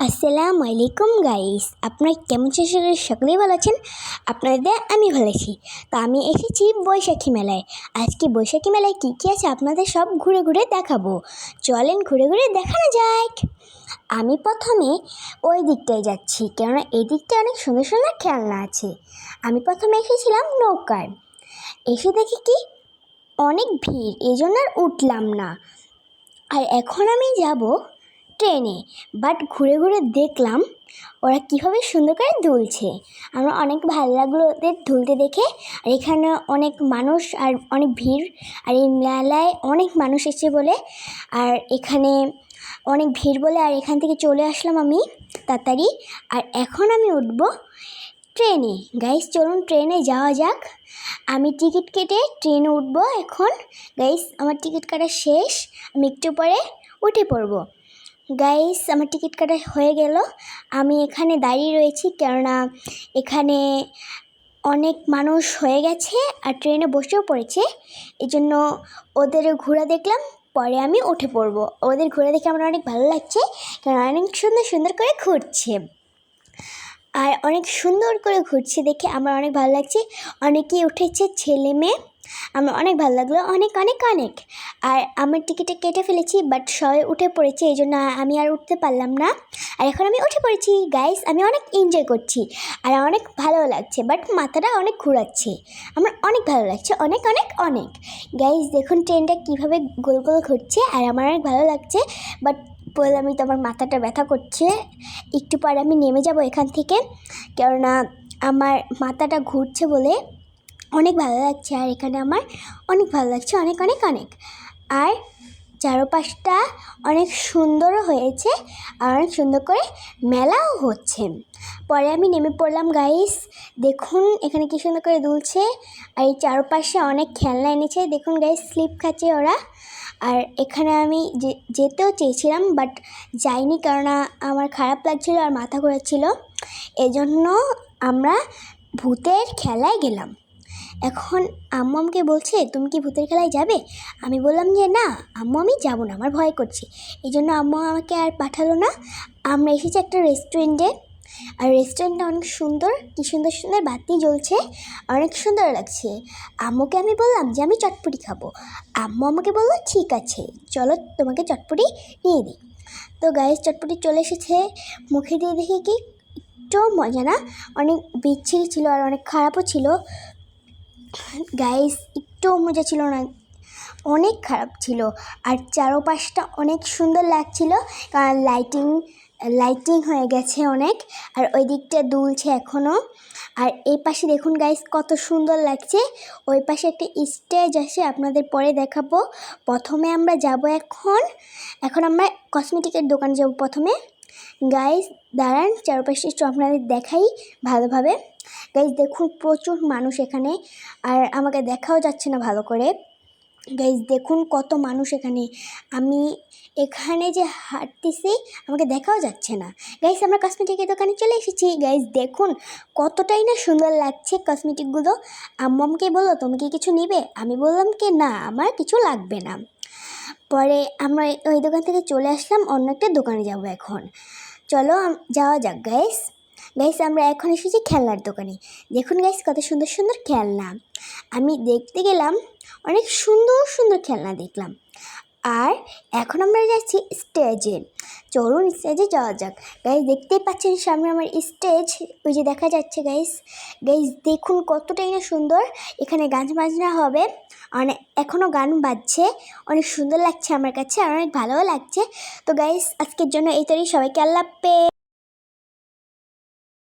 আসসালামু আলাইকুম গাইস, আপনারা কেমন আছেন? সকলেই ভালো আছেন? আপনাদের আমি ভালো আছি। তো আমি এসেছি বৈশাখী মেলায়। আজকে বৈশাখী মেলায় কী কী আছে আপনাদের সব ঘুরে ঘুরে দেখাবো। চলেন ঘুরে ঘুরে দেখানো যাক। আমি প্রথমে ওই দিকটায় যাচ্ছি, কেননা এই দিকটায় অনেক সুন্দর সুন্দর খেলনা আছে। আমি প্রথমে এসেছিলাম নৌকায়, এসে দেখি কি অনেক ভিড়, এই জন্য আর উঠলাম না। আর এখন আমি যাব ট্রেনে, বাট ঘুরে ঘুরে দেখলাম ওরা কীভাবে সুন্দর করে দুলছে। আমার অনেক ভালো লাগলো ওদের দুলতে দেখে। আর এখানে অনেক মানুষ আর অনেক ভিড়, আর এই মেলায় অনেক মানুষ এসেছে বলে আর এখানে অনেক ভিড় বলে আর এখান থেকে চলে আসলাম আমি তাড়াতাড়ি। আর এখন আমি উঠবো ট্রেনে। গাইস চলুন ট্রেনে যাওয়া যাক। আমি টিকিট কেটে ট্রেনে উঠবো এখন। গাইস আমার টিকিট কাটা শেষ, আমি একটু পরে উঠে পড়বো। গাইস আমার টিকিট কাটা হয়ে গেল, আমি এখানে দাঁড়িয়ে রয়েছি কেননা এখানে অনেক মানুষ হয়ে গেছে আর ট্রেনে বসেও পড়েছে, এই জন্য ওদের ঘোরা দেখলাম, পরে আমি উঠে পড়বো। ওদের ঘোরা দেখে আমার অনেক ভালো লাগছে কারণ অনেক সুন্দর সুন্দর করে ঘুরছে আর অনেক সুন্দর করে ঘুরছে দেখে আমার অনেক ভালো লাগছে। অনেকেই উঠেছে, ছেলে মেয়ে, আমার অনেক ভালো লাগলো, অনেক অনেক অনেক। আর আমার টিকিটে কেটে ফেলেছি, বাট সবাই উঠে পড়েছে, এই জন্য আমি আর উঠতে পারলাম না। আর এখন আমি উঠে পড়েছি। গাইস আমি অনেক এনজয় করছি আর অনেক ভালো লাগছে, বাট মাথাটা অনেক ঘোরাচ্ছে। আমার অনেক ভালো লাগছে, অনেক অনেক অনেক। গাইস দেখুন ট্রেনটা কীভাবে গোল গোল ঘুরছে আর আমার অনেক ভালো লাগছে, বাট বললামই তো আমার মাথাটা ব্যথা করছে। একটু পরে আমি নেমে যাব এখান থেকে, কেননা আমার মাথাটা ঘুরছে বলে অনেক ভালো লাগছে। আর এখানে আমার অনেক ভালো লাগছে, অনেক অনেক অনেক। আর চারপাশটা অনেক সুন্দরও হয়েছে আর অনেক সুন্দর করে মেলাও হচ্ছে। পরে আমি নেমে পড়লাম। গাইস দেখুন এখানে কী সুন্দর করে দুলছে আর এই চারপাশে অনেক খেলনা এনেছে। দেখুন গাইস স্লিপ খাচ্ছে ওরা। আর এখানে আমি যেতেও চেয়েছিলাম, বাট যাইনি কেননা আমার খারাপ লাগছিল আর মাথা ঘোরাচ্ছিল, এজন্য আমরা ভূতের খেলায় গেলাম। এখন আম্মু আমাকে বলছে তুমি কি ভূতের খেলায় যাবে? আমি বললাম যে না আম্মু আমি যাবো না, আমার ভয় করছে। এই জন্য আম্মু আমাকে আর পাঠালো না। আমরা এসেছি একটা রেস্টুরেন্টে, আর রেস্টুরেন্টটা অনেক সুন্দর, কী সুন্দর সুন্দর বাতি জ্বলছে, অনেক সুন্দর লাগছে। আম্মুকে আমি বললাম যে আমি চটপটি খাবো। আম্মু আমাকে বললো ঠিক আছে চলো তোমাকে চটপটি নিয়ে দিই। তো গাইস চটপটি চলে এসেছে, মুখে দিয়ে দেখি কি একটু মজা না, অনেক বিচ্ছিরি ছিল আর অনেক খারাপও ছিল। গাইস একটু মজা ছিল না, অনেক খারাপ ছিল। আর চারপাশটা অনেক সুন্দর লাগছিল কারণ লাইটিং হয়ে গেছে অনেক, আর ওই দিকটা দুলছে এখনও। আর এই পাশে দেখুন গাইস কত সুন্দর লাগছে। ওই পাশে একটা স্টেজ আছে, আপনাদের পরে দেখাবো। প্রথমে আমরা যাব এখন আমরা কসমেটিকের দোকানে যাব প্রথমে। গাইস দাঁড়ান চারপাশে আপনাদের দেখাই ভালোভাবে। গাইস দেখুন প্রচুর মানুষ এখানে, আর আমাকে দেখাও যাচ্ছে না ভালো করে। গাইস দেখুন কত মানুষ এখানে, আমি এখানে যে হাঁটতেছি আমাকে দেখাও যাচ্ছে না। গাইস আমরা কসমেটিকের দোকানে চলে এসেছি। গাইস দেখুন কতটাই না সুন্দর লাগছে কসমেটিকগুলো। আম্মুকে বললো তুমি কি কিছু নিবে? আমি বললাম কি না আমার কিছু লাগবে না। পরে আমরা ওই দোকান থেকে চলে আসলাম, অন্য একটা দোকানে যাব এখন। চলো যাওয়া যাক গাইস। গাইস আমরা এখন এসেছি খেলনার দোকানে। দেখুন গাইস কত সুন্দর সুন্দর খেলনা। আমি দেখতে গেলাম, অনেক সুন্দর সুন্দর খেলনা দেখলাম। আর এখন আমরা যাচ্ছি স্টেজে, চলুন স্টেজে যাওয়া যাক। গাইস দেখতেই পাচ্ছেন সামনে আমার স্টেজ, ওই যে দেখা যাচ্ছে গাইস। গাইস দেখুন কতটাই না সুন্দর, এখানে গান বাজনা হবে, অনেক এখনও গান বাজছে, অনেক সুন্দর লাগছে আমার কাছে আর অনেক ভালোও লাগছে। তো গাইস আজকের জন্য এই তৈরি, সবাইকে আল্লাহ হাফেজ।